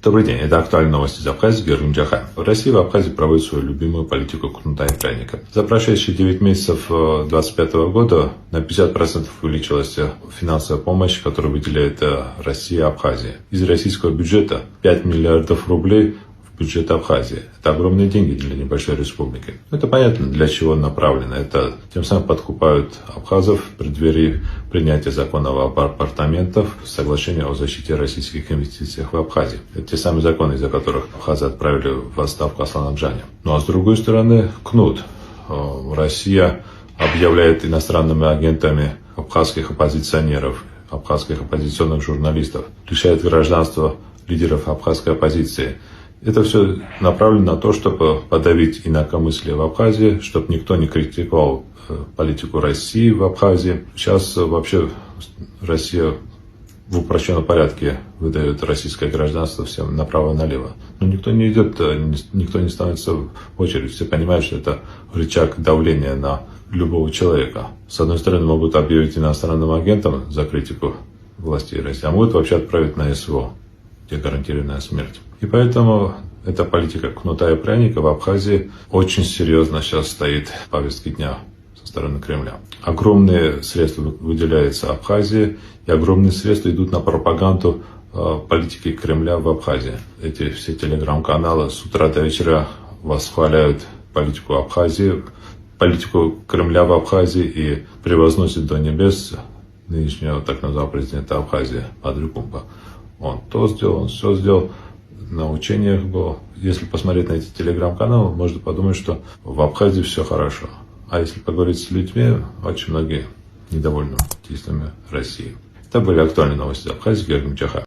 Добрый день, это актуальные новости из Абхазии, Георгий Мджахаев. В России в Абхазии проводит свою любимую политику кнута и пряника. За прошедшие 9 месяцев 2025 года на 50% увеличилась финансовая помощь, которую выделяет Россия Абхазии. Из российского бюджета 5 миллиардов рублей в бюджет Абхазии. Это огромные деньги для небольшой республики. Это понятно, для чего направлено. Это тем самым подкупают абхазов в преддверии принятия закона об апартаментах, соглашения о защите российских инвестиций в Абхазии. Это те самые законы, из-за которых абхазы отправили в отставку Аслана Джаня. Ну а с другой стороны, кнут. Россия объявляет иностранными агентами абхазских оппозиционеров, абхазских оппозиционных журналистов, лишает гражданства лидеров абхазской оппозиции. Это все направлено на то, чтобы подавить инакомыслие в Абхазии, чтобы никто не критиковал политику России в Абхазии. Сейчас вообще Россия в упрощенном порядке выдает российское гражданство всем направо-налево. Но никто не идет, никто не становится в очередь. Все понимают, что это рычаг давления на любого человека. С одной стороны, могут объявить иностранным агентом за критику властей России, а могут вообще отправить на СВО, где гарантированная смерть. И поэтому эта политика кнута и пряника в Абхазии очень серьезно сейчас стоит в повестке дня со стороны Кремля. Огромные средства выделяются Абхазии, и огромные средства идут на пропаганду политики Кремля в Абхазии. Эти все телеграм-каналы с утра до вечера восхваляют политику Абхазии, политику Кремля в Абхазии и превозносят до небес нынешнего так называемого президента Абхазии Падрикумба. Он то сделал, он все сделал. На учениях был. Если посмотреть на эти телеграм-каналы, можно подумать, что в Абхазии все хорошо. А если поговорить с людьми, очень многие недовольны действиями России. Это были актуальные новости из Абхазии, Георгий Мджахаев.